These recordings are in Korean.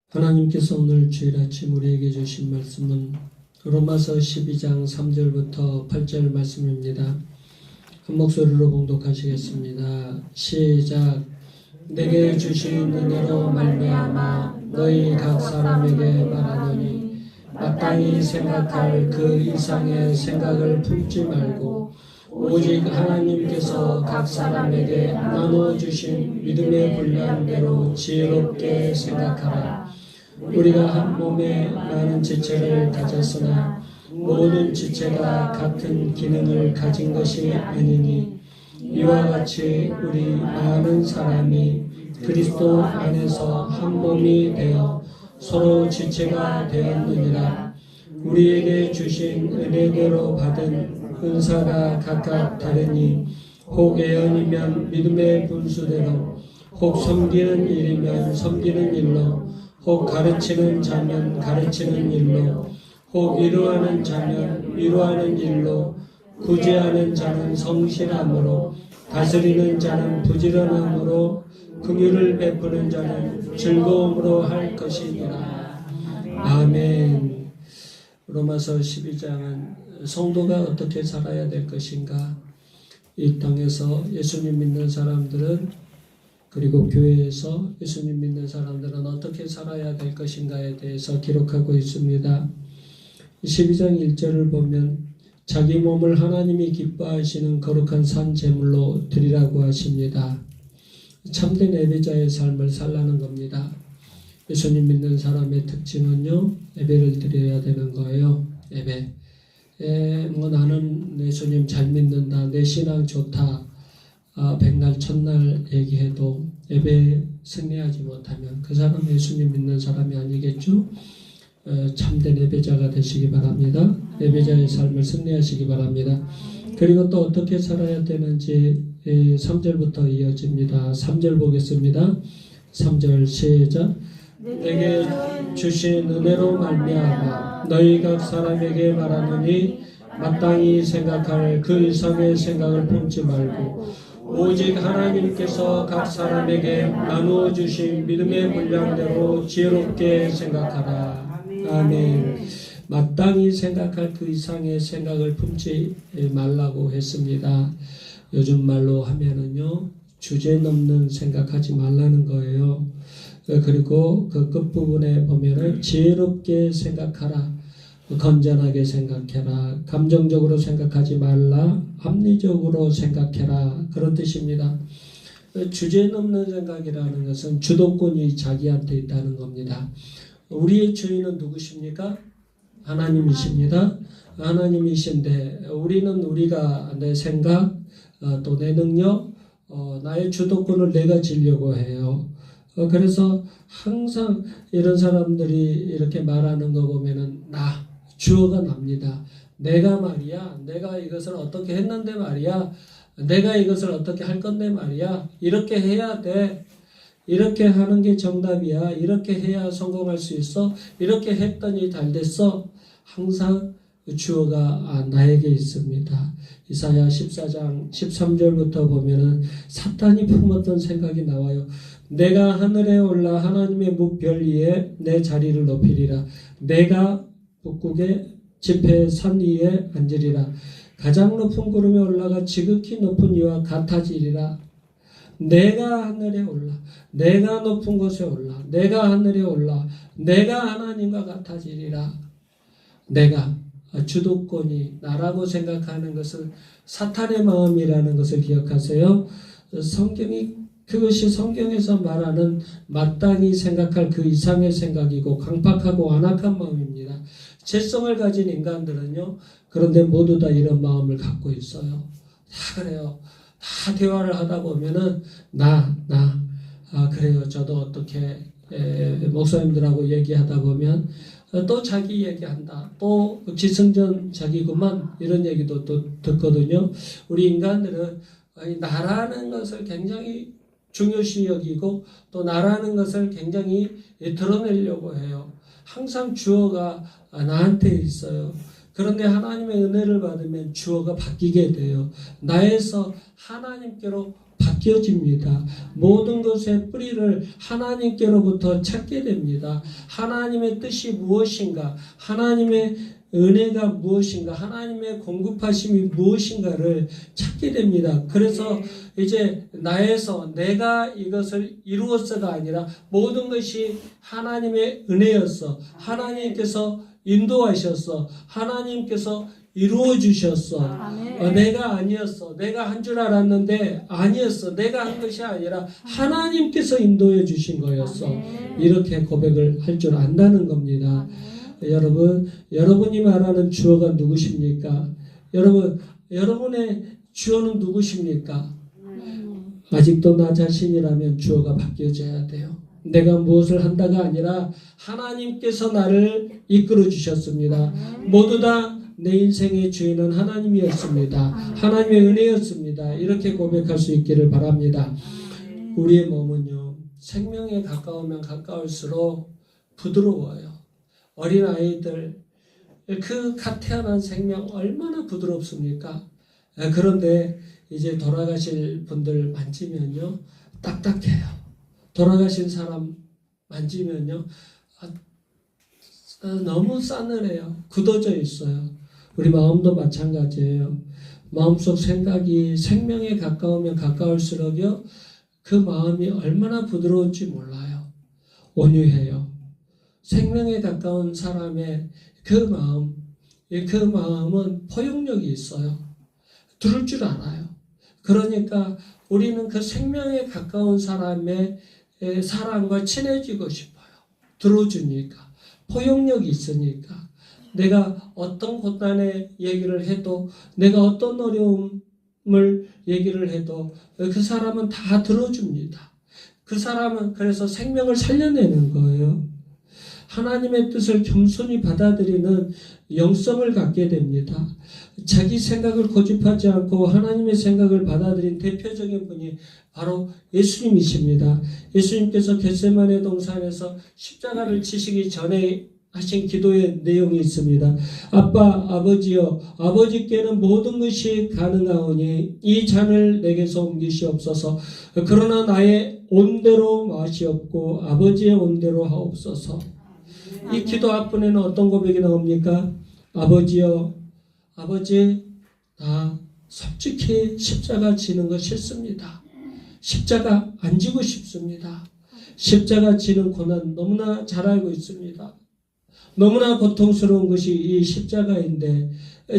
하나님께서 오늘 주일 아침 우리에게 주신 말씀은 로마서 12장 3절부터 8절 말씀입니다. 한 목소리로 봉독하시겠습니다. 시작. 내게 주신 은혜로 말미암아 너희 각 사람에게 말하노니 마땅히 생각할 그 이상의 생각을 품지 말고 오직 하나님께서 각 사람에게 나눠주신 믿음의 분량대로 지혜롭게 생각하라. 우리가 한 몸에 많은 지체를 가졌으나 모든 지체가 같은 기능을 가진 것이 아니니 이와 같이 우리 많은 사람이 그리스도 안에서 한 몸이 되어 서로 지체가 되었느니라. 우리에게 주신 은혜대로 받은 은사가 각각 다르니 혹 예언이면 믿음의 분수대로, 혹 섬기는 일이면 섬기는 일로, 혹 가르치는 자면 가르치는 일로, 혹 위로하는 자면 위로하는 일로, 구제하는 자는 성실함으로, 다스리는 자는 부지런함으로, 긍휼을 베푸는 자는 즐거움으로 할 것이니라. 아멘. 로마서 12장은 성도가 어떻게 살아야 될 것인가, 이 땅에서 예수님 믿는 사람들은, 그리고 교회에서 예수님 믿는 사람들은 어떻게 살아야 될 것인가에 대해서 기록하고 있습니다. 12장 1절을 보면 자기 몸을 하나님이 기뻐하시는 거룩한 산 제물로 드리라고 하십니다. 참된 예배자의 삶을 살라는 겁니다. 예수님 믿는 사람의 특징은요, 예배를 드려야 되는 거예요. 예배. 나는 예수님 잘 믿는다, 내 신앙 좋다, 백날 첫날 얘기해도 예배 승리하지 못하면 그 사람은 예수님 믿는 사람이 아니겠죠? 참된 예배자가 되시기 바랍니다. 예배자의 삶을 승리하시기 바랍니다. 그리고 또 어떻게 살아야 되는지 3절부터 이어집니다. 3절 보겠습니다. 3절 시작. 내게 주신 은혜로 말미암아 너희 각 사람에게 말하노니 마땅히 생각할 그 이상의 생각을 품지 말고 오직 하나님께서 각 사람에게 나누어 주신 믿음의 분량대로 지혜롭게 생각하라. 아멘. 마땅히 생각할 그 이상의 생각을 품지 말라고 했습니다. 요즘 말로 하면은요, 주제 넘는 생각하지 말라는 거예요. 그리고 그 끝부분에 보면은 지혜롭게 생각하라. 건전하게 생각해라. 감정적으로 생각하지 말라. 합리적으로 생각해라. 그런 뜻입니다. 주제 넘는 생각이라는 것은 주도권이 자기한테 있다는 겁니다. 우리의 주인은 누구십니까? 하나님이십니다. 하나님이신데 우리는 우리가 내 생각, 또 내 능력, 나의 주도권을 내가 지려고 해요. 그래서 항상 이런 사람들이 이렇게 말하는 거 보면은 주어가 납니다. 내가 말이야, 내가 이것을 어떻게 했는데 말이야, 내가 이것을 어떻게 할 건데 말이야, 이렇게 해야 돼, 이렇게 하는 게 정답이야, 이렇게 해야 성공할 수 있어, 이렇게 했더니 잘 됐어. 항상 주어가 나에게 있습니다. 이사야 14장 13절부터 보면은 사탄이 품었던 생각이 나와요. 내가 하늘에 올라 하나님의 무별 위에 내 자리를 높이리라. 내가 북극의 지폐 산 위에 앉으리라. 가장 높은 구름에 올라가 지극히 높은 이와 같아지리라. 내가 하늘에 올라, 내가 높은 곳에 올라, 내가 하늘에 올라, 내가 하나님과 같아지리라. 내가 주도권이 나라고 생각하는 것은 사탄의 마음이라는 것을 기억하세요. 그것이 성경에서 말하는 마땅히 생각할 그 이상의 생각이고 강팍하고 완악한 마음입니다. 재성을 가진 인간들은요, 그런데 모두 다 이런 마음을 갖고 있어요. 다 그래요. 다 대화를 하다 보면은 그래요. 저도 어떻게 목사님들하고 얘기하다 보면 또 자기 얘기한다. 또 기승전 자기구만, 이런 얘기도 또 듣거든요. 우리 인간들은 나라는 것을 굉장히 중요시 여기고 또 나라는 것을 굉장히 드러내려고 해요. 항상 주어가 나한테 있어요. 그런데 하나님의 은혜를 받으면 주어가 바뀌게 돼요. 나에서 하나님께로 바뀌게 바뀌어집니다. 모든 것의 뿌리를 하나님께로부터 찾게 됩니다. 하나님의 뜻이 무엇인가, 하나님의 은혜가 무엇인가, 하나님의 공급하심이 무엇인가를 찾게 됩니다. 그래서 이제 나에서 내가 이것을 이루었어가 아니라 모든 것이 하나님의 은혜였어. 하나님께서 인도하셨어. 하나님께서 이루어 주셨어. 내가 아니었어. 내가 한 줄 알았는데 아니었어. 내가 한 것이 아니라 하나님께서 인도해 주신 거였어. 이렇게 고백을 할 줄 안다는 겁니다. 여러분, 여러분이 말하는 주어가 누구십니까? 여러분의 주어는 누구십니까? 아직도 나 자신이라면 주어가 바뀌어져야 돼요. 내가 무엇을 한다가 아니라 하나님께서 나를 이끌어 주셨습니다. 모두 다 내 인생의 주인은 하나님이었습니다. 하나님의 은혜였습니다. 이렇게 고백할 수 있기를 바랍니다. 우리의 몸은요, 생명에 가까우면 가까울수록 부드러워요. 어린 아이들, 그 갓 태어난 생명 얼마나 부드럽습니까? 그런데 이제 돌아가실 분들 만지면요, 딱딱해요. 돌아가신 사람 만지면요, 너무 싸늘해요. 굳어져 있어요. 우리 마음도 마찬가지예요. 마음속 생각이 생명에 가까우면 가까울수록요, 그 마음이 얼마나 부드러운지 몰라요. 온유해요. 생명에 가까운 사람의 그 마음은 포용력이 있어요. 들을 줄 알아요. 그러니까 우리는 그 생명에 가까운 사람의 사람과 친해지고 싶어요. 들어주니까. 포용력이 있으니까. 내가 어떤 고난의 얘기를 해도, 내가 어떤 어려움을 얘기를 해도 그 사람은 다 들어줍니다. 그 사람은 그래서 생명을 살려내는 거예요. 하나님의 뜻을 겸손히 받아들이는 영성을 갖게 됩니다. 자기 생각을 고집하지 않고 하나님의 생각을 받아들인 대표적인 분이 바로 예수님이십니다. 예수님께서 겟세마네 동산에서 십자가를 지시기 전에 하신 기도의 내용이 있습니다. 아버지여, 아버지께는 모든 것이 가능하오니 이 잔을 내게서 옮기시옵소서. 그러나 나의 온대로 마시옵고 아버지의 온대로 하옵소서. 이 기도 앞부분에는 어떤 고백이 나옵니까? 아버지여, 아버지, 나 솔직히 십자가 지는 거 싫습니다. 십자가 안 지고 싶습니다. 십자가 지는 고난 너무나 잘 알고 있습니다. 너무나 고통스러운 것이 이 십자가인데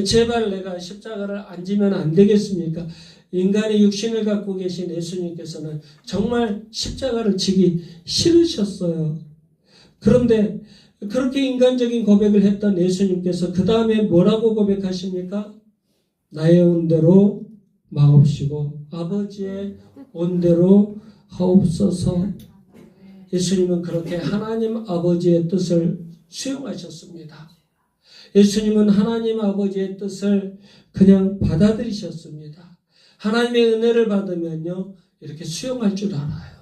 제발 내가 십자가를 안 지면 안 되겠습니까? 인간의 육신을 갖고 계신 예수님께서는 정말 십자가를 지기 싫으셨어요. 그런데 그렇게 인간적인 고백을 했던 예수님께서 그 다음에 뭐라고 고백하십니까? 나의 온대로 마옵시고 아버지의 온대로 하옵소서. 예수님은 그렇게 하나님 아버지의 뜻을 수용하셨습니다. 예수님은 하나님 아버지의 뜻을 그냥 받아들이셨습니다. 하나님의 은혜를 받으면요, 이렇게 수용할 줄 알아요.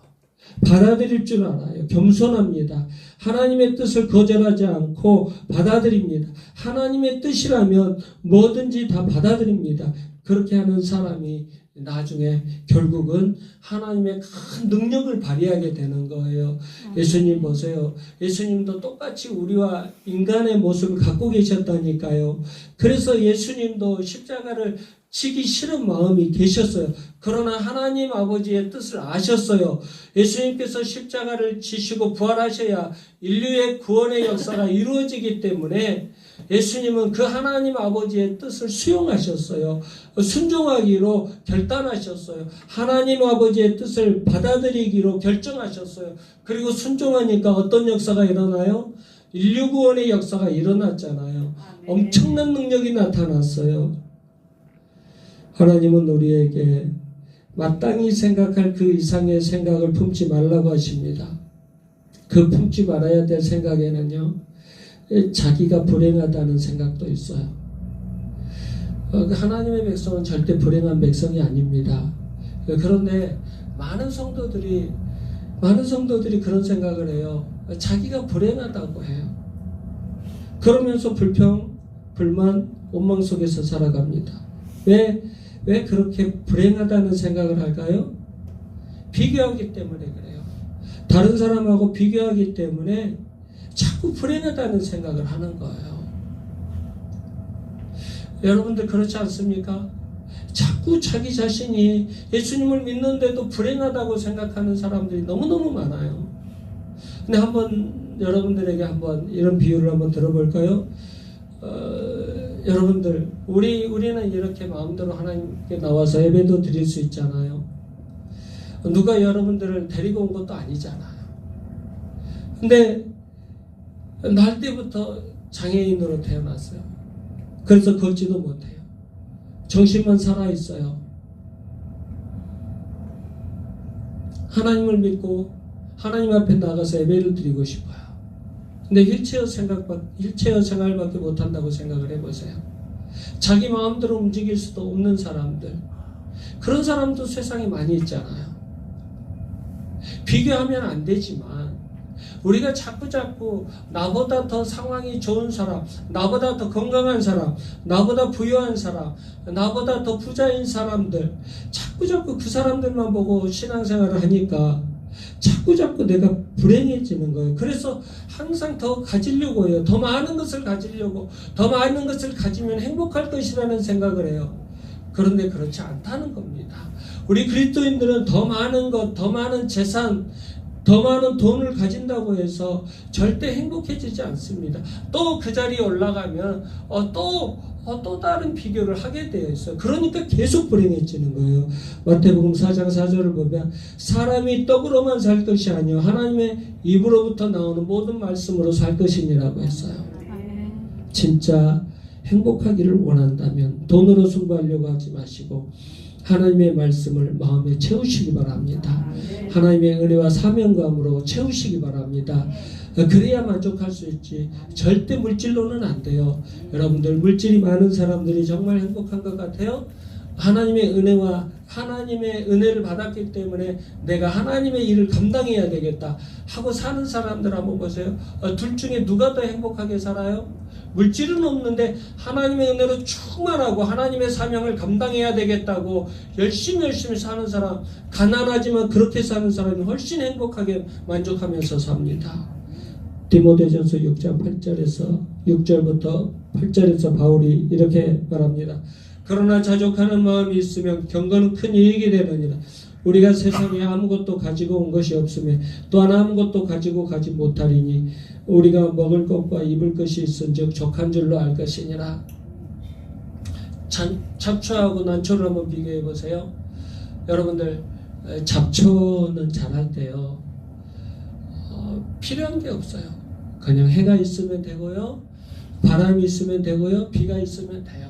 받아들일 줄 알아요. 겸손합니다. 하나님의 뜻을 거절하지 않고 받아들입니다. 하나님의 뜻이라면 뭐든지 다 받아들입니다. 그렇게 하는 사람이 나중에 결국은 하나님의 큰 능력을 발휘하게 되는 거예요. 예수님 보세요. 예수님도 똑같이 우리와 인간의 모습을 갖고 계셨다니까요. 그래서 예수님도 십자가를 지기 싫은 마음이 계셨어요. 그러나 하나님 아버지의 뜻을 아셨어요. 예수님께서 십자가를 지시고 부활하셔야 인류의 구원의 역사가 이루어지기 때문에 예수님은 그 하나님 아버지의 뜻을 수용하셨어요. 순종하기로 결단하셨어요. 하나님 아버지의 뜻을 받아들이기로 결정하셨어요. 그리고 순종하니까 어떤 역사가 일어나요? 인류 구원의 역사가 일어났잖아요. 엄청난 능력이 나타났어요. 하나님은 우리에게 마땅히 생각할 그 이상의 생각을 품지 말라고 하십니다. 그 품지 말아야 될 생각에는요, 자기가 불행하다는 생각도 있어요. 하나님의 백성은 절대 불행한 백성이 아닙니다. 그런데 많은 성도들이 그런 생각을 해요. 자기가 불행하다고 해요. 그러면서 불평, 불만, 원망 속에서 살아갑니다. 왜 그렇게 불행하다는 생각을 할까요? 비교하기 때문에 그래요. 다른 사람하고 비교하기 때문에 자꾸 불행하다는 생각을 하는 거예요. 여러분들 그렇지 않습니까? 자꾸 자기 자신이 예수님을 믿는데도 불행하다고 생각하는 사람들이 너무너무 많아요. 근데 한번 여러분들에게 한번 이런 비유를 한번 들어볼까요? 여러분들 우리는 이렇게 마음대로 하나님께 나와서 예배도 드릴 수 있잖아요. 누가 여러분들을 데리고 온 것도 아니잖아요. 근데 날 때부터 장애인으로 태어났어요. 그래서 걷지도 못해요. 정신만 살아있어요. 하나님을 믿고 하나님 앞에 나가서 예배를 드리고 싶어요. 근데 휠체어 생활밖에 못한다고 생각을 해보세요. 자기 마음대로 움직일 수도 없는 사람들, 그런 사람도 세상에 많이 있잖아요. 비교하면 안 되지만 우리가 자꾸 나보다 더 상황이 좋은 사람, 나보다 더 건강한 사람, 나보다 부유한 사람, 나보다 더 부자인 사람들, 자꾸 그 사람들만 보고 신앙생활을 하니까 자꾸 내가 불행해지는 거예요. 그래서 항상 더 가지려고 해요. 더 많은 것을 가지려고, 더 많은 것을 가지면 행복할 것이라는 생각을 해요. 그런데 그렇지 않다는 겁니다. 우리 그리스도인들은 더 많은 것, 더 많은 재산, 더 많은 돈을 가진다고 해서 절대 행복해지지 않습니다. 또 그 자리에 올라가면 또 다른 비교를 하게 되어 있어요. 그러니까 계속 불행해지는 거예요. 마태복음 4장 4절을 보면 사람이 떡으로만 살 것이 아니요 하나님의 입으로부터 나오는 모든 말씀으로 살 것이니라고 했어요. 진짜 행복하기를 원한다면 돈으로 승부하려고 하지 마시고 하나님의 말씀을 마음에 채우시기 바랍니다. 하나님의 은혜와 사명감으로 채우시기 바랍니다. 그래야 만족할 수 있지 절대 물질로는 안 돼요. 여러분들 물질이 많은 사람들이 정말 행복한 것 같아요? 하나님의 은혜와 하나님의 은혜를 받았기 때문에 내가 하나님의 일을 감당해야 되겠다 하고 사는 사람들 한번 보세요. 둘 중에 누가 더 행복하게 살아요? 물질은 없는데 하나님의 은혜로 충만하고 하나님의 사명을 감당해야 되겠다고 열심히 사는 사람, 가난하지만 그렇게 사는 사람이 훨씬 행복하게 만족하면서 삽니다. 디모데전서 6장 6절부터 8절에서 바울이 이렇게 말합니다. 그러나 자족하는 마음이 있으면 경건은 큰 이익이 되느니라. 우리가 세상에 아무것도 가지고 온 것이 없으며 또한 아무것도 가지고 가지 못하리니 우리가 먹을 것과 입을 것이 있은즉 족한 줄로 알 것이니라. 잡초하고 난초를 한번 비교해 보세요. 여러분들 잡초는 자랄 때요 필요한 게 없어요. 그냥 해가 있으면 되고요, 바람이 있으면 되고요, 비가 있으면 돼요.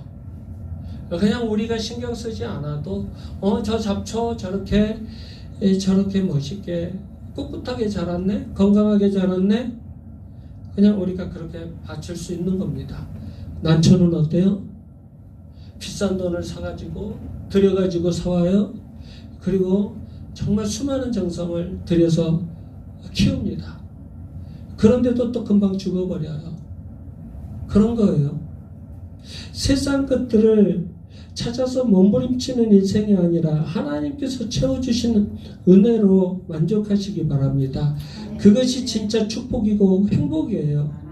그냥 우리가 신경 쓰지 않아도 저 잡초 저렇게 멋있게 꿋꿋하게 자랐네, 건강하게 자랐네, 그냥 우리가 그렇게 바칠 수 있는 겁니다. 난초는 어때요? 비싼 돈을 사가지고 들여가지고 사와요. 그리고 정말 수많은 정성을 들여서 키웁니다. 그런데도 또 금방 죽어버려요. 그런 거예요. 세상 것들을 찾아서 몸부림치는 인생이 아니라 하나님께서 채워주시는 은혜로 만족하시기 바랍니다. 그것이 진짜 축복이고 행복이에요.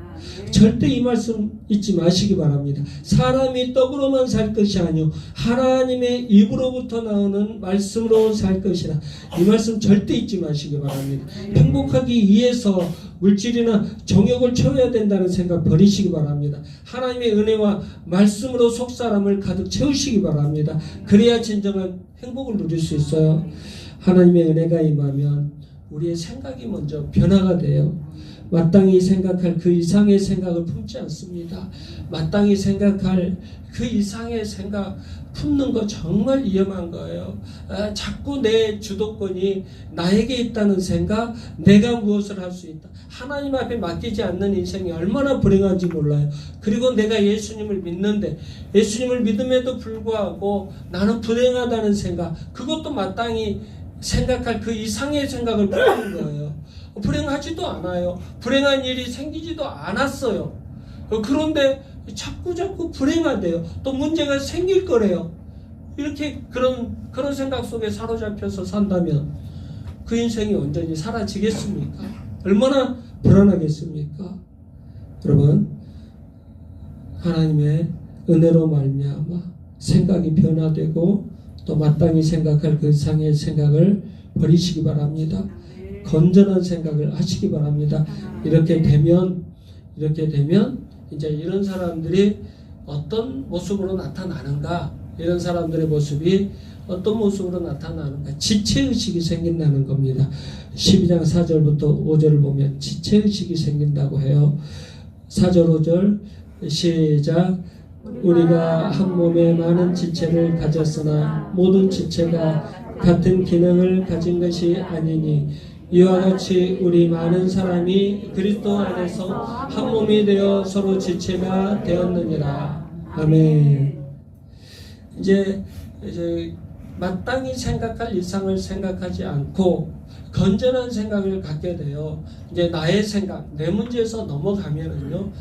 절대 이 말씀 잊지 마시기 바랍니다. 사람이 떡으로만 살 것이 아니요 하나님의 입으로부터 나오는 말씀으로 살 것이라. 이 말씀 절대 잊지 마시기 바랍니다. 행복하기 위해서 물질이나 정욕을 채워야 된다는 생각 버리시기 바랍니다. 하나님의 은혜와 말씀으로 속사람을 가득 채우시기 바랍니다. 그래야 진정한 행복을 누릴 수 있어요. 하나님의 은혜가 임하면 우리의 생각이 먼저 변화가 돼요. 마땅히 생각할 그 이상의 생각을 품지 않습니다. 마땅히 생각할 그 이상의 생각 품는 거 정말 위험한 거예요. 자꾸 내 주도권이 나에게 있다는 생각, 내가 무엇을 할 수 있다. 하나님 앞에 맡기지 않는 인생이 얼마나 불행한지 몰라요. 그리고 내가 예수님을 믿는데 예수님을 믿음에도 불구하고 나는 불행하다는 생각, 그것도 마땅히 생각할 그 이상의 생각을 품는 거예요. 불행하지도 않아요. 불행한 일이 생기지도 않았어요. 그런데 자꾸 불행하대요. 또 문제가 생길 거래요. 이렇게 그런 생각 속에 사로잡혀서 산다면 그 인생이 온전히 사라지겠습니까? 얼마나 불안하겠습니까? 여러분, 하나님의 은혜로 말미암아 생각이 변화되고 또 마땅히 생각할 그 이상의 생각을 버리시기 바랍니다. 건전한 생각을 하시기 바랍니다. 이렇게 되면 이제 이런 사람들이 어떤 모습으로 나타나는가? 이런 사람들의 모습이 어떤 모습으로 나타나는가? 지체의식이 생긴다는 겁니다. 12장 4절부터 5절을 보면 지체의식이 생긴다고 해요. 4절 5절 시작. 우리가 한 몸에 많은 지체를 가졌으나 모든 지체가 같은 기능을 가진 것이 아니니 이와 같이 우리 많은 사람이 그리스도 안에서 한 몸이 되어 서로 지체가 되었느니라. 아멘. 이제 마땅히 생각할 이상을 생각하지 않고 건전한 생각을 갖게 돼요. 이제 나의 생각, 내 문제에서 넘어가면은요,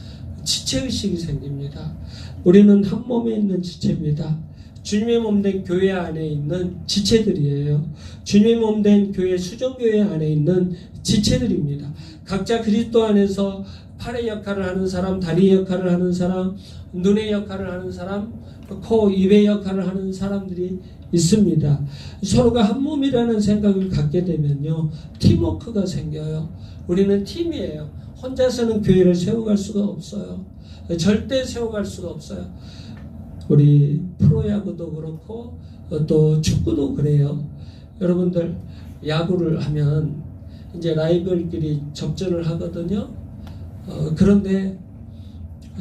지체의식이 생깁니다. 우리는 한 몸에 있는 지체입니다. 주님의 몸된 교회 안에 있는 지체들이에요. 주님의 몸된 교회, 수정교회 안에 있는 지체들입니다. 각자 그리스도 안에서 팔의 역할을 하는 사람, 다리 역할을 하는 사람, 눈의 역할을 하는 사람, 코, 입의 역할을 하는 사람들이 있습니다. 서로가 한 몸이라는 생각을 갖게 되면요, 팀워크가 생겨요. 우리는 팀이에요. 혼자서는 교회를 세워갈 수가 없어요. 절대 세워갈 수가 없어요. 우리 프로야구도 그렇고 또 축구도 그래요. 여러분들 야구를 하면 이제 라이벌끼리 접전을 하거든요. 그런데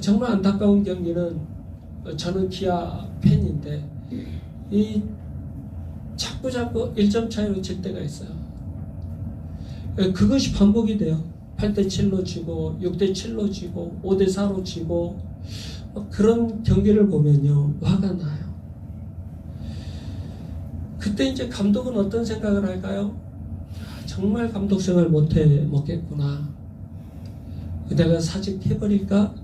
정말 안타까운 경기는 저는 기아 팬인데 이 자꾸 1점 차이로 질 때가 있어요. 그것이 반복이 돼요. 8대7로 지고 6대7로 지고 5대4로 지고 그런 경기를 보면요, 화가 나요. 그때 이제 감독은 어떤 생각을 할까요? 정말 감독 생활 못겠구나. 내가 사직해버릴까?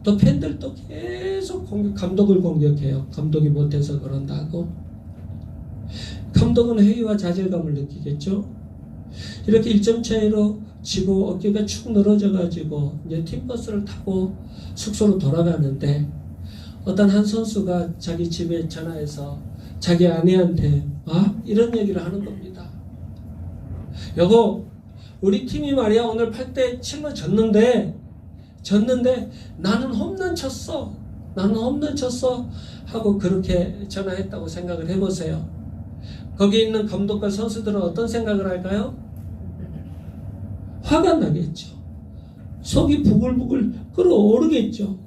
또 팬들도 계속 감독을 공격해요. 감독이 못해서 그런다고. 감독은 회의와 좌절감을 느끼겠죠. 이렇게 1점 차이로 지고 어깨가 축 늘어져가지고 이제 팀버스를 타고 숙소로 돌아가는데 어떤 한 선수가 자기 집에 전화해서 자기 아내한테 이런 얘기를 하는 겁니다. 여보, 우리 팀이 말이야 오늘 8대7로 졌는데 나는 홈런 쳤어 하고 그렇게 전화했다고 생각을 해보세요. 거기 있는 감독과 선수들은 어떤 생각을 할까요? 화가 나겠죠. 속이 부글부글 끓어오르겠죠.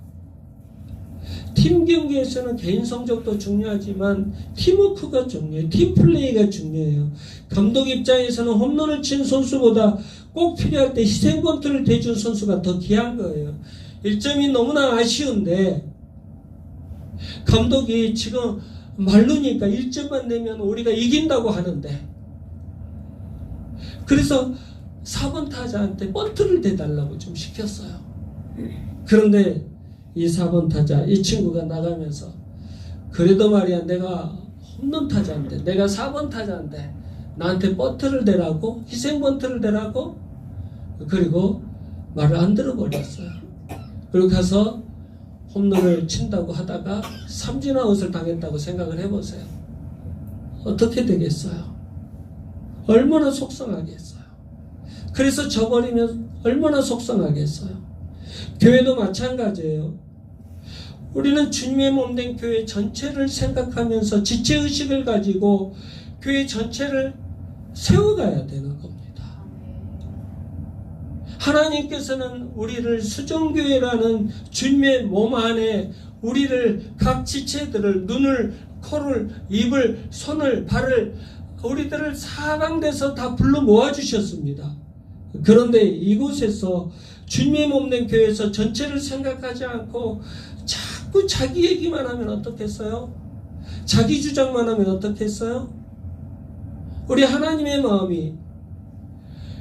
팀 경기에서는 개인 성적도 중요하지만 팀워크가 중요해요. 팀플레이가 중요해요. 감독 입장에서는 홈런을 친 선수보다 꼭 필요할 때 희생번트를 대준 선수가 더 귀한 거예요. 1점이 너무나 아쉬운데 감독이 지금 말르니까 1점만 내면 우리가 이긴다고 하는데 그래서 4번 타자한테 번트를 대달라고 좀 시켰어요. 그런데 이 4번 타자, 이 친구가 나가면서 그래도 말이야 내가 홈런 타자인데 내가 4번 타자인데 나한테 번트를 대라고? 희생 번트를 대라고? 그리고 말을 안 들어버렸어요. 그리고 가서 홈런을 친다고 하다가 삼진아웃을 당했다고 생각을 해보세요. 어떻게 되겠어요? 얼마나 속상하겠어요. 그래서 져버리면 얼마나 속상하겠어요. 교회도 마찬가지예요. 우리는 주님의 몸된 교회 전체를 생각하면서 지체의식을 가지고 교회 전체를 세워가야 되는 겁니다. 하나님께서는 우리를 수정교회라는 주님의 몸 안에 우리를 각 지체들을 눈을, 코를, 입을, 손을, 발을 우리들을 사방돼서 다 불러 모아주셨습니다. 그런데 이곳에서 주님의 몸된 교회에서 전체를 생각하지 않고 자꾸 자기 얘기만 하면 어떻겠어요? 자기 주장만 하면 어떻겠어요? 우리 하나님의 마음이,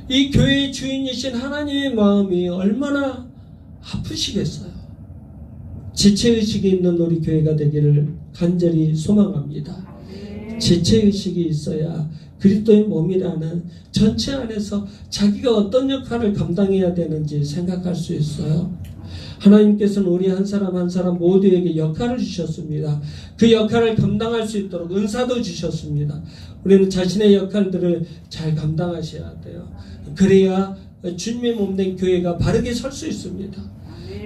이 교회의 주인이신 하나님의 마음이 얼마나 아프시겠어요? 지체의식이 있는 우리 교회가 되기를 간절히 소망합니다. 지체의식이 있어야 그리스도의 몸이라는 전체 안에서 자기가 어떤 역할을 감당해야 되는지 생각할 수 있어요. 하나님께서는 우리 한 사람 한 사람 모두에게 역할을 주셨습니다. 그 역할을 감당할 수 있도록 은사도 주셨습니다. 우리는 자신의 역할들을 잘 감당하셔야 돼요. 그래야 주님의 몸된 교회가 바르게 설 수 있습니다.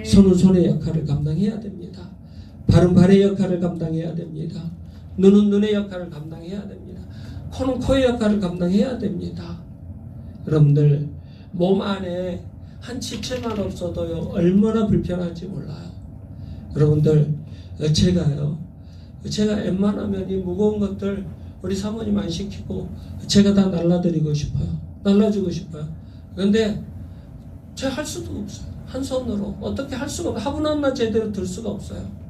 손은 손의 역할을 감당해야 됩니다. 발은 발의 역할을 감당해야 됩니다. 눈은 눈의 역할을 감당해야 됩니다. 코는 코의 역할을 감당해야 됩니다. 여러분들 몸 안에 한 지체만 없어도요 얼마나 불편한지 몰라요. 여러분들 제가 웬만하면 이 무거운 것들 우리 사모님 안 시키고 제가 다 날라드리고 싶어요. 날라주고 싶어요. 그런데 제가 할 수도 없어요. 한 손으로 어떻게 할 수가 없어요. 화분 하나 제대로 들 수가 없어요.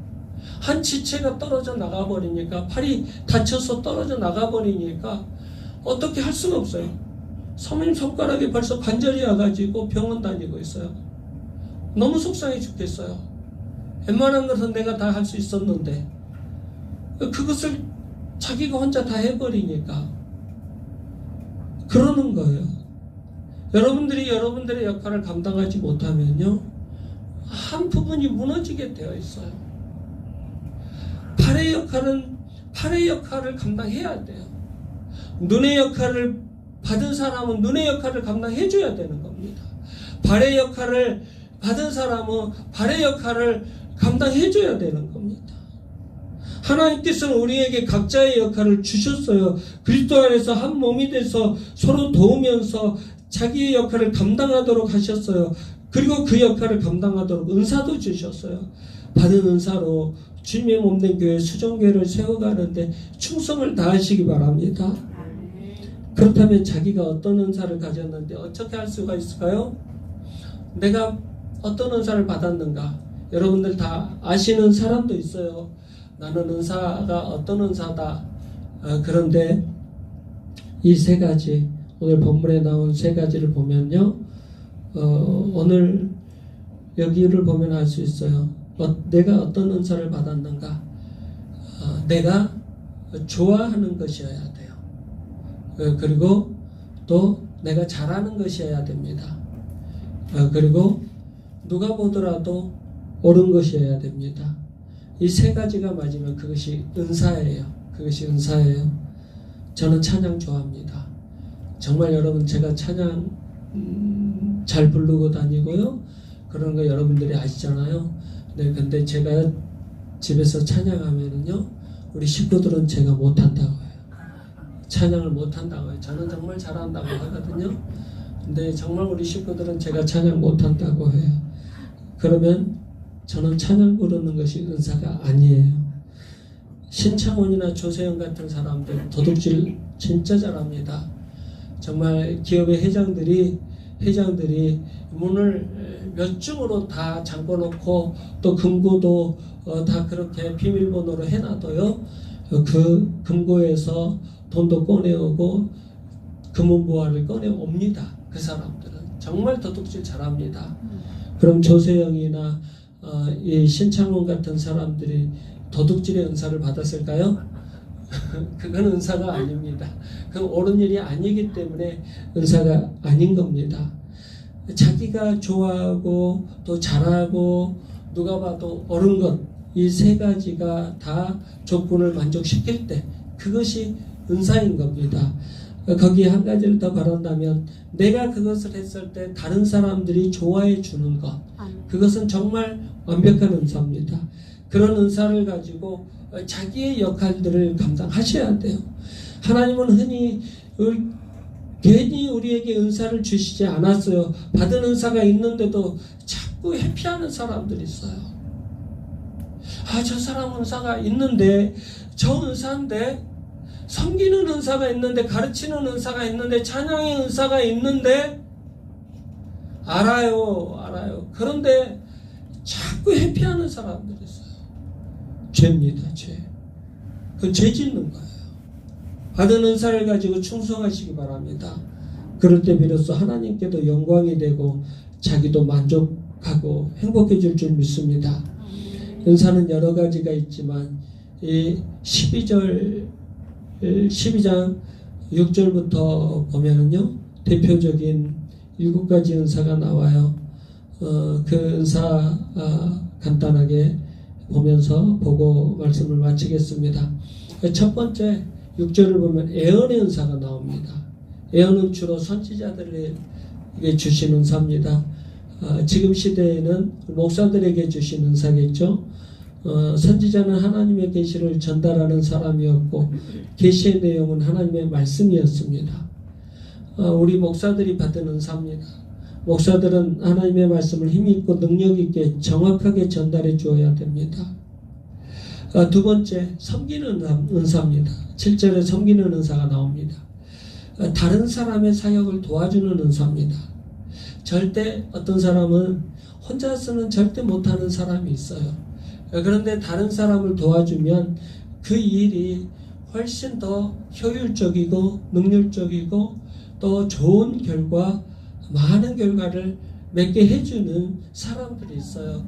한 지체가 떨어져 나가버리니까, 팔이 다쳐서 떨어져 나가버리니까 어떻게 할 수가 없어요. 사모님 손가락에 벌써 관절이 와가지고 병원 다니고 있어요. 너무 속상해 죽겠어요. 웬만한 것은 내가 다 할 수 있었는데 그것을 자기가 혼자 다 해버리니까 그러는 거예요. 여러분들이 여러분들의 역할을 감당하지 못하면요 한 부분이 무너지게 되어 있어요. 팔의 역할은 팔의 역할을 감당해야 돼요. 눈의 역할을 받은 사람은 눈의 역할을 감당해줘야 되는 겁니다. 발의 역할을 받은 사람은 발의 역할을 감당해줘야 되는 겁니다. 하나님께서는 우리에게 각자의 역할을 주셨어요. 그리스도 안에서 한 몸이 돼서 서로 도우면서 자기의 역할을 감당하도록 하셨어요. 그리고 그 역할을 감당하도록 은사도 주셨어요. 받은 은사로 주님의 몸된 교회 수종교회를 세워가는데 충성을 다하시기 바랍니다. 그렇다면 자기가 어떤 은사를 가졌는데 어떻게 할 수가 있을까요? 내가 어떤 은사를 받았는가? 여러분들 다 아시는 사람도 있어요. 나는 은사가 어떤 은사다. 그런데 이 세 가지, 오늘 본문에 나온 세 가지를 보면요. 오늘 여기를 보면 알 수 있어요. 내가 어떤 은사를 받았는가? 내가 좋아하는 것이어야 돼요. 그리고 또 내가 잘하는 것이어야 됩니다. 그리고 누가 보더라도 옳은 것이어야 됩니다. 이 세 가지가 맞으면 그것이 은사예요. 그것이 은사예요. 저는 찬양 좋아합니다. 정말 여러분 제가 찬양 잘 부르고 다니고요. 그런 거 여러분들이 아시잖아요. 네, 근데 제가 집에서 찬양하면은요, 우리 식구들은 제가 못한다고 해요. 찬양을 못한다고 해요. 저는 정말 잘한다고 하거든요. 근데 정말 우리 식구들은 제가 찬양 못한다고 해요. 그러면 저는 찬양 부르는 것이 은사가 아니에요. 신창원이나 조세영 같은 사람들 도둑질 진짜 잘합니다. 정말 기업의 회장들이 문을 몇 중으로 다 잠궈놓고 또 금고도 다 그렇게 비밀번호로 해놔도요. 그 금고에서 돈도 꺼내오고 금은보화를 꺼내옵니다. 그 사람들은 정말 도둑질 잘합니다. 그럼 조세영이나 이 신창원 같은 사람들이 도둑질의 은사를 받았을까요? 그건 은사가 아닙니다. 그건 옳은 일이 아니기 때문에 은사가 아닌 겁니다. 자기가 좋아하고 또 잘하고 누가 봐도 옳은 것, 이 세 가지가 다 조건을 만족시킬 때 그것이 은사인 겁니다. 거기에 한 가지를 더 바란다면 내가 그것을 했을 때 다른 사람들이 좋아해 주는 것, 그것은 정말 완벽한 은사입니다. 그런 은사를 가지고 자기의 역할들을 감당하셔야 돼요. 하나님은 흔히 괜히 우리에게 은사를 주시지 않았어요. 받은 은사가 있는데도 자꾸 회피하는 사람들이 있어요. 저 사람 은사가 있는데, 저 은사인데, 섬기는 은사가 있는데, 가르치는 은사가 있는데, 찬양의 은사가 있는데, 알아요. 그런데 자꾸 회피하는 사람들이 있어요. 죄입니다, 죄. 그건 죄 짓는 거예요. 받은 은사를 가지고 충성하시기 바랍니다. 그럴 때 비로소 하나님께도 영광이 되고 자기도 만족하고 행복해질 줄 믿습니다. 은사는 여러 가지가 있지만 이 12장 6절부터 보면은요, 대표적인 7가지 은사가 나와요. 그 은사 간단하게 보고 말씀을 마치겠습니다. 첫 번째 6절을 보면 애언의 은사가 나옵니다. 애언은 주로 선지자들에게 주신 은사입니다. 지금 시대에는 목사들에게 주신 은사겠죠. 선지자는 하나님의 계시를 전달하는 사람이었고 계시의 내용은 하나님의 말씀이었습니다. 우리 목사들이 받은 은사입니다. 목사들은 하나님의 말씀을 힘있고 능력있게 정확하게 전달해 주어야 됩니다. 두 번째, 섬기는 은사입니다. 7절에 섬기는 은사가 나옵니다. 다른 사람의 사역을 도와주는 은사입니다. 절대 어떤 사람은 혼자서는 절대 못하는 사람이 있어요. 그런데 다른 사람을 도와주면 그 일이 훨씬 더 효율적이고 능률적이고 또 좋은 결과, 많은 결과를 맺게 해주는 사람들이 있어요.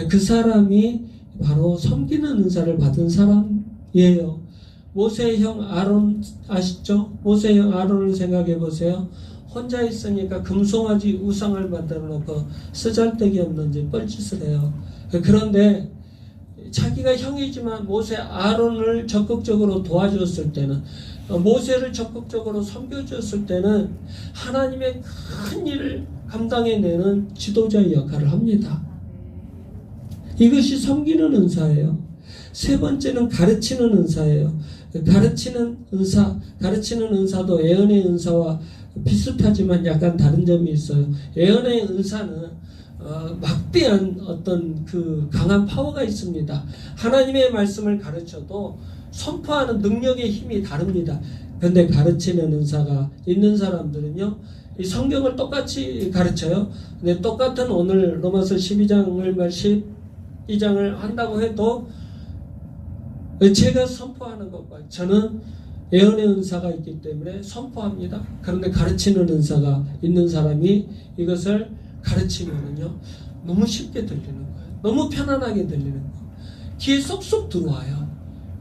그 사람이 바로 섬기는 은사를 받은 사람이에요. 모세의 형 아론 아시죠? 모세의 형 아론을 생각해 보세요. 혼자 있으니까 금송아지 우상을 만들어 놓고 쓰잘데기 없는지 뻘짓을 해요. 그런데 자기가 형이지만 모세 아론을 적극적으로 도와주었을 때는, 모세를 적극적으로 섬겨주었을 때는 하나님의 큰 일을 감당해내는 지도자의 역할을 합니다. 이것이 섬기는 은사예요. 세 번째는 가르치는 은사예요. 가르치는 은사도 애언의 은사와 비슷하지만 약간 다른 점이 있어요. 애언의 은사는 막대한 어떤 그 강한 파워가 있습니다. 하나님의 말씀을 가르쳐도 선포하는 능력의 힘이 다릅니다. 그런데 가르치는 은사가 있는 사람들은요, 이 성경을 똑같이 가르쳐요. 근데 똑같은 오늘 로마서 12장을 한다고 해도 제가 선포하는 것과 저는 예언의 은사가 있기 때문에 선포합니다. 그런데 가르치는 은사가 있는 사람이 이것을 가르치면은요, 너무 쉽게 들리는 거예요. 너무 편안하게 들리는 거예요. 귀에 쏙쏙 들어와요.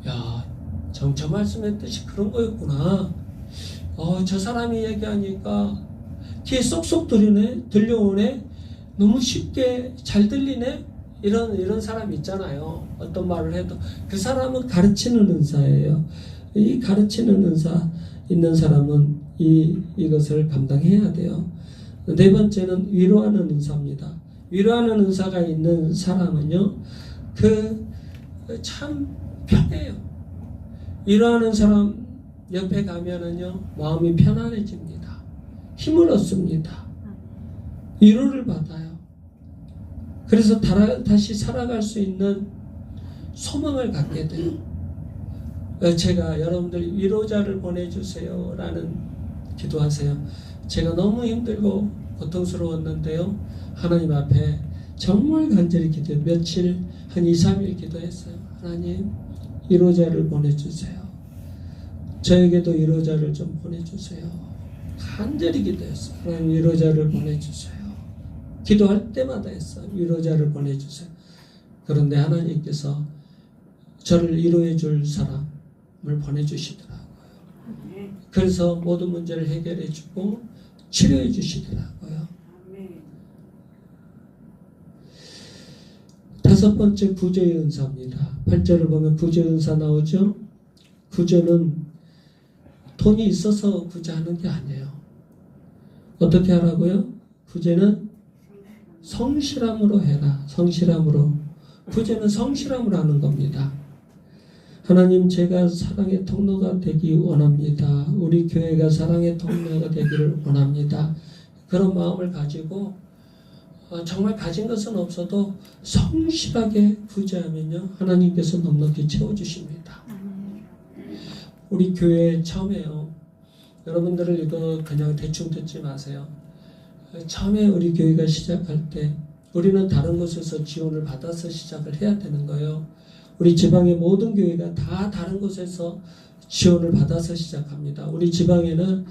야, 저 말씀의 뜻이 그런 거였구나. 저 사람이 얘기하니까 귀에 쏙쏙 들려오네. 너무 쉽게 잘 들리네. 이런 사람이 있잖아요. 어떤 말을 해도 그 사람은 가르치는 은사예요. 이 가르치는 은사 있는 사람은 이것을 감당해야 돼요. 네 번째는 위로하는 은사입니다. 위로하는 은사가 있는 사람은요, 참 편해요. 위로하는 사람 옆에 가면은요, 마음이 편안해집니다. 힘을 얻습니다. 위로를 받아요. 그래서 다시 살아갈 수 있는 소망을 갖게 돼요. 제가 여러분들 위로자를 보내주세요 라는 기도하세요. 제가 너무 힘들고 고통스러웠는데요, 하나님 앞에 정말 간절히 기도해요. 며칠 한 2, 3일 기도했어요. 하나님, 위로자를 보내주세요. 저에게도 위로자를 좀 보내주세요. 간절히 기도했어요. 하나님, 위로자를 보내주세요. 기도할 때마다 했어요. 위로자를 보내주세요. 그런데 하나님께서 저를 위로해 줄 사람을 보내주시더라고요. 그래서 모든 문제를 해결해 주고 치료해 주시더라고요. 다섯 번째, 구제의 은사입니다. 8절을 보면 구제의 은사 나오죠. 구제는 돈이 있어서 구제하는 게 아니에요. 어떻게 하라고요? 구제는 성실함으로 해라. 성실함으로. 구제는 성실함으로 하는 겁니다. 하나님, 제가 사랑의 통로가 되기 원합니다. 우리 교회가 사랑의 통로가 되기를 원합니다. 그런 마음을 가지고 정말 가진 것은 없어도 성실하게 구제하면요, 하나님께서 넉넉히 채워주십니다. 우리 교회 처음에요, 여러분들을 이거 그냥 대충 듣지 마세요. 처음에 우리 교회가 시작할 때 우리는 다른 곳에서 지원을 받아서 시작을 해야 되는 거예요. 우리 지방의 모든 교회가 다 다른 곳에서 지원을 받아서 시작합니다. 우리 지방에는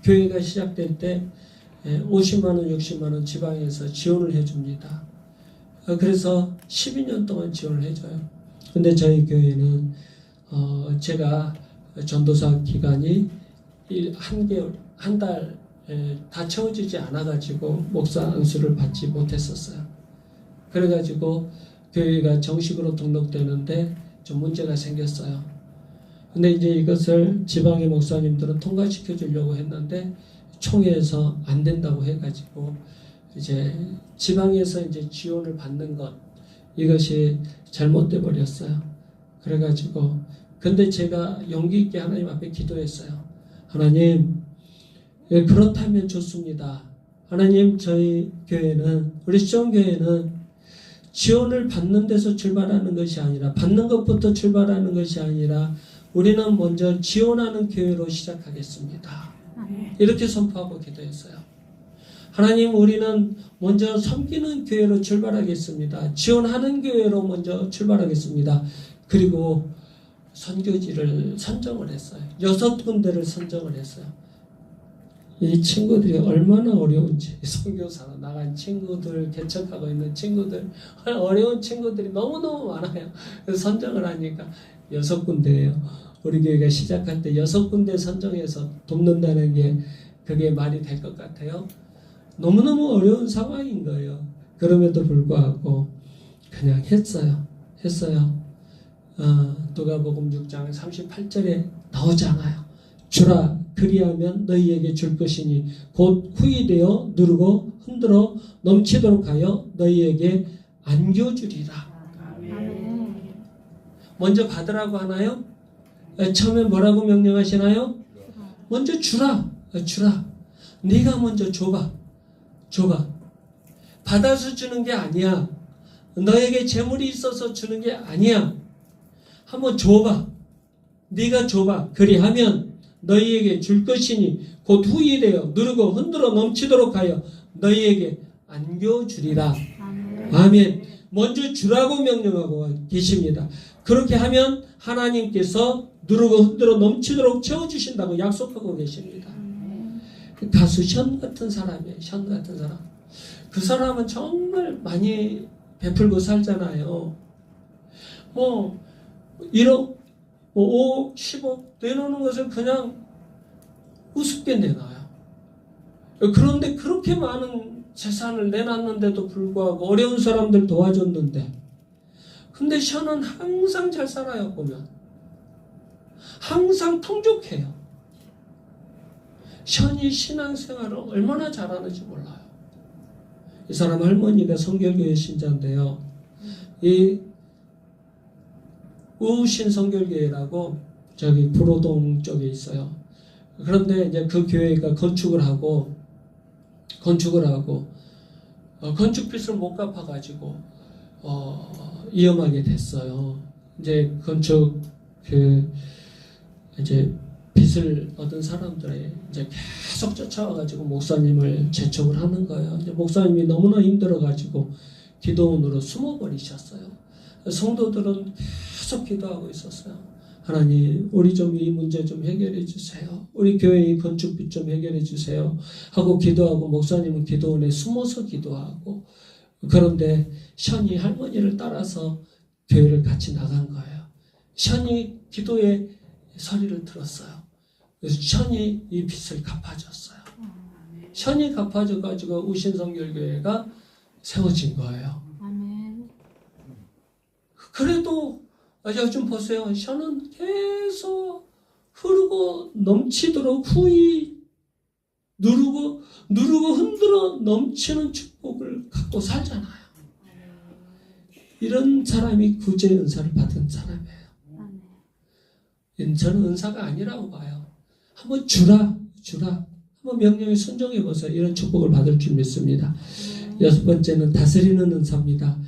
교회가 시작될 때 50만 원, 60만 원 지방에서 지원을 해줍니다. 그래서 12년 동안 지원을 해줘요. 근데 저희 교회는 제가 전도사 기간이 한 개월, 한 달 다 채워지지 않아가지고 목사 안수를 받지 못했었어요. 그래가지고 교회가 정식으로 등록되는데 좀 문제가 생겼어요. 근데 이제 이것을 지방의 목사님들은 통과시켜 주려고 했는데 총회에서 안 된다고 해가지고 이제 지방에서 이제 지원을 받는 것, 이것이 잘못돼 버렸어요. 그래가지고 근데 제가 용기 있게 하나님 앞에 기도했어요. 하나님, 그렇다면 좋습니다. 하나님, 저희 교회는, 우리 시종교회는 지원을 받는 데서 출발하는 것이 아니라, 받는 것부터 출발하는 것이 아니라 우리는 먼저 지원하는 교회로 시작하겠습니다. 이렇게 선포하고 기도했어요. 하나님, 우리는 먼저 섬기는 교회로 출발하겠습니다. 지원하는 교회로 먼저 출발하겠습니다. 그리고 선교지를 선정을 했어요. 6군데를 선정을 했어요. 이 친구들이 얼마나 어려운지, 선교사로 나간 친구들, 개척하고 있는 친구들, 어려운 친구들이 너무너무 많아요. 그래서 선정을 하니까 6군데예요. 우리 교회가 시작할 때 6군데 선정해서 돕는다는 게 그게 말이 될 것 같아요. 너무너무 어려운 상황인 거예요. 그럼에도 불구하고 그냥 했어요. 누가복음 6장 38절에 나오잖아요. 주라, 그리하면 너희에게 줄 것이니 곧 후이되어 누르고 흔들어 넘치도록 하여 너희에게 안겨주리라. 먼저 받으라고 하나요? 처음에 뭐라고 명령하시나요? 먼저 주라. 네가 먼저 줘봐. 받아서 주는 게 아니야. 너에게 재물이 있어서 주는 게 아니야. 한번 줘봐. 네가 줘봐. 그리하면 너희에게 줄 것이니 곧 후일에요. 누르고 흔들어 넘치도록 하여 너희에게 안겨주리라. 아멘. 먼저 주라고 명령하고 계십니다. 그렇게 하면 하나님께서 누르고 흔들어 넘치도록 채워주신다고 약속하고 계십니다. 가수 션 같은 사람이에요. 션 같은 사람. 그 사람은 정말 많이 베풀고 살잖아요. 1억, 5억, 10억 내놓는 것을 그냥 우습게 내놔요. 그런데 그렇게 많은 재산을 내놨는데도 불구하고 어려운 사람들 도와줬는데, 근데 션은 항상 잘 살아요. 보면 항상 풍족해요. 션이 신앙생활을 얼마나 잘하는지 몰라요. 이 사람 할머니가 성결교회 신자인데요. 이 우신 성결교회라고 저기 불호동 쪽에 있어요. 그런데 이제 그 교회가 건축을 하고 건축빚을 못 갚아가지고 위험하게 됐어요. 이제 건축 이제 빚을 얻은 사람들이 이제 계속 쫓아와가지고 목사님을 재촉을 하는 거예요. 이제 목사님이 너무나 힘들어가지고 기도원으로 숨어버리셨어요. 성도들은 계속 기도하고 있었어요. 하나님, 우리 좀 이 문제 좀 해결해 주세요. 우리 교회의 건축빚 좀 해결해 주세요. 하고 기도하고, 목사님은 기도원에 숨어서 기도하고, 그런데 션이 할머니를 따라서 교회를 같이 나간 거예요. 션이 기도의 소리를 들었어요. 그래서 션이 이 빚을 갚아줬어요. 션이 갚아줘가지고 우신성결교회가 세워진 거예요. 그래도 요즘 보세요. 션은 계속 흐르고 넘치도록 후이 누르고 흔들어 넘치는 축복을 갖고 살잖아요. 이런 사람이 구제 은사를 받은 사람이에요. 저는 은사가 아니라고 봐요. 한번 주라. 한번 명령에 순종해 보세요. 이런 축복을 받을 줄 믿습니다. 6번째는 다스리는 은사입니다.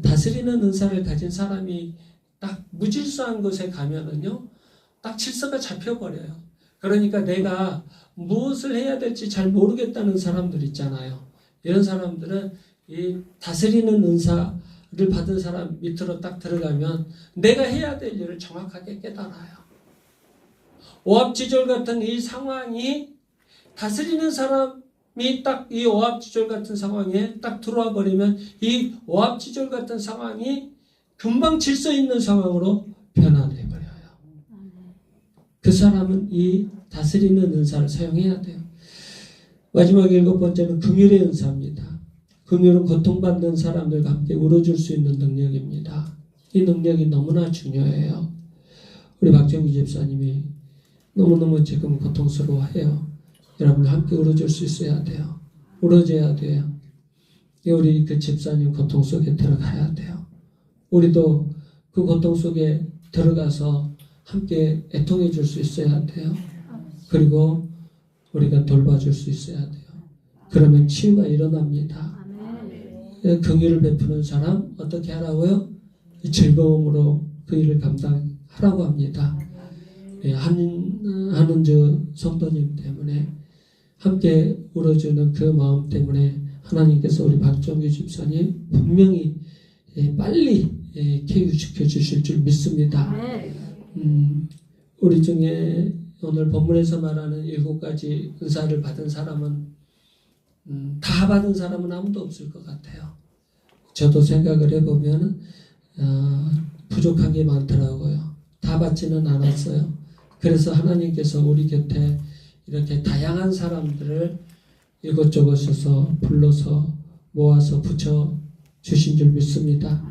다스리는 은사를 가진 사람이 딱 무질서한 곳에 가면은요, 딱 질서가 잡혀버려요. 그러니까 내가 무엇을 해야 될지 잘 모르겠다는 사람들 있잖아요. 이런 사람들은 이 다스리는 은사를 받은 사람 밑으로 딱 들어가면 내가 해야 될 일을 정확하게 깨달아요. 오합지졸 같은 이 상황이, 다스리는 사람이 딱 이 오합지졸 같은 상황에 딱 들어와 버리면 이 오합지졸 같은 상황이 금방 질서 있는 상황으로 변화돼 버려요. 그 사람은 이 다스리는 은사를 사용해야 돼요. 마지막 7번째는 긍휼의 은사입니다. 긍휼은 고통받는 사람들과 함께 울어줄 수 있는 능력입니다. 이 능력이 너무나 중요해요. 우리 박정기 집사님이 너무너무 지금 고통스러워해요. 여러분 함께 울어줄 수 있어야 돼요. 울어줘야 돼요. 우리 그 집사님 고통 속에 들어가야 돼요. 우리도 그 고통 속에 들어가서 함께 애통해 줄 수 있어야 돼요. 그리고 우리가 돌봐줄 수 있어야 돼요. 그러면 치유가 일어납니다. 긍휼을 베푸는 사람 어떻게 하라고요? 즐거움으로 그 일을 감당하라고 합니다. 한은주 성도님 때문에 함께 울어주는 그 마음 때문에 하나님께서 우리 박정규 집사님 분명히 빨리 쾌유시켜 주실 줄 믿습니다. 우리 중에 오늘 본문에서 말하는 7가지 은사를 받은 사람은 다 받은 사람은 아무도 없을 것 같아요. 저도 생각을 해보면 부족한 게 많더라고요. 다 받지는 않았어요. 그래서 하나님께서 우리 곁에 이렇게 다양한 사람들을 이곳저곳에서 불러서 모아서 붙여 주신 줄 믿습니다.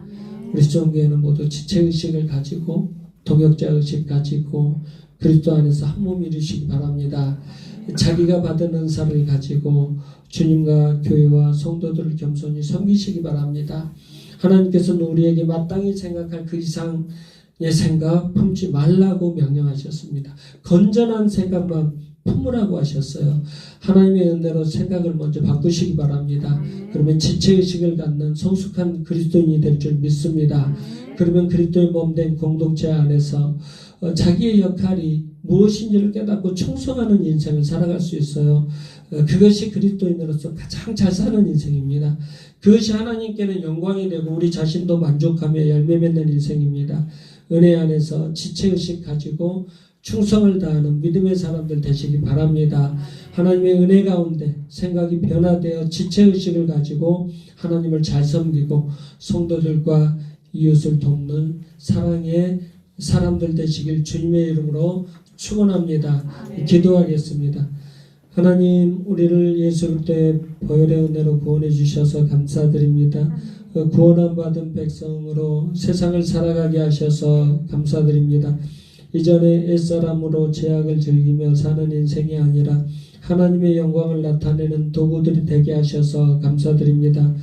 우리 수종교회는 모두 지체의식을 가지고 동역자의식 가지고 그리스도 안에서 한 몸 이루시기 바랍니다. 자기가 받은 은사를 가지고 주님과 교회와 성도들을 겸손히 섬기시기 바랍니다. 하나님께서는 우리에게 마땅히 생각할 그 이상의 생각 품지 말라고 명령하셨습니다. 건전한 생각만 품으라고 하셨어요. 하나님의 은혜로 생각을 먼저 바꾸시기 바랍니다. 그러면 지체의식을 갖는 성숙한 그리스도인이 될 줄 믿습니다. 그러면 그리스도의 몸된 공동체 안에서 자기의 역할이 무엇인지를 깨닫고 충성하는 인생을 살아갈 수 있어요. 그것이 그리스도인으로서 가장 잘 사는 인생입니다. 그것이 하나님께는 영광이 되고 우리 자신도 만족하며 열매 맺는 인생입니다. 은혜 안에서 지체의식 가지고 충성을 다하는 믿음의 사람들 되시기 바랍니다. 하나님의 은혜 가운데 생각이 변화되어 지체의식을 가지고 하나님을 잘 섬기고 성도들과 이웃을 돕는 사랑의 사람들 되시길 주님의 이름으로 축원합니다. 기도하겠습니다. 하나님, 우리를 예수 그리스도의 보혈의 은혜로 구원해 주셔서 감사드립니다. 구원함 받은 백성으로 세상을 살아가게 하셔서 감사드립니다. 이전에 옛사람으로 죄악을 즐기며 사는 인생이 아니라 하나님의 영광을 나타내는 도구들이 되게 하셔서 감사드립니다.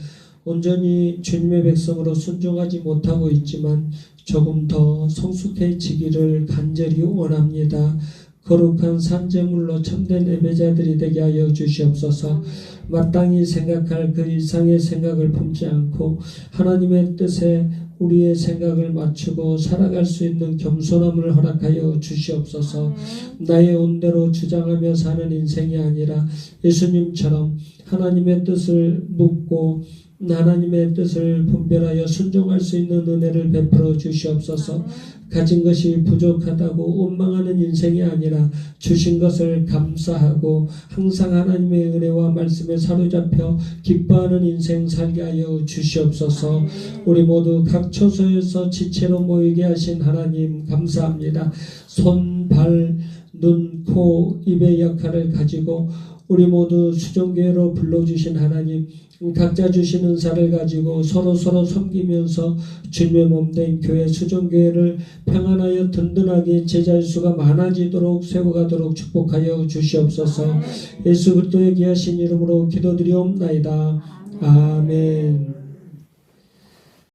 온전히 주님의 백성으로 순종하지 못하고 있지만 조금 더 성숙해지기를 간절히 원합니다. 거룩한 산재물로 참된 예배자들이 되게 하여 주시옵소서. 마땅히 생각할 그 이상의 생각을 품지 않고 하나님의 뜻에 우리의 생각을 맞추고 살아갈 수 있는 겸손함을 허락하여 주시옵소서. 나의 온대로 주장하며 사는 인생이 아니라 예수님처럼 하나님의 뜻을 묻고 하나님의 뜻을 분별하여 순종할 수 있는 은혜를 베풀어 주시옵소서. 가진 것이 부족하다고 원망하는 인생이 아니라 주신 것을 감사하고 항상 하나님의 은혜와 말씀에 사로잡혀 기뻐하는 인생 살게 하여 주시옵소서. 우리 모두 각 처소에서 지체로 모이게 하신 하나님 감사합니다. 손, 발, 눈, 코, 입의 역할을 가지고 우리 모두 수종교회로 불러주신 하나님, 각자 주신 은사를 가지고 서로 섬기면서 주님의 몸된 교회 수종교회를 평안하여 든든하게 제자의 수가 많아지도록 세워가도록 축복하여 주시옵소서. 예수 그리스도의 귀하신 이름으로 기도드리옵나이다. 아멘.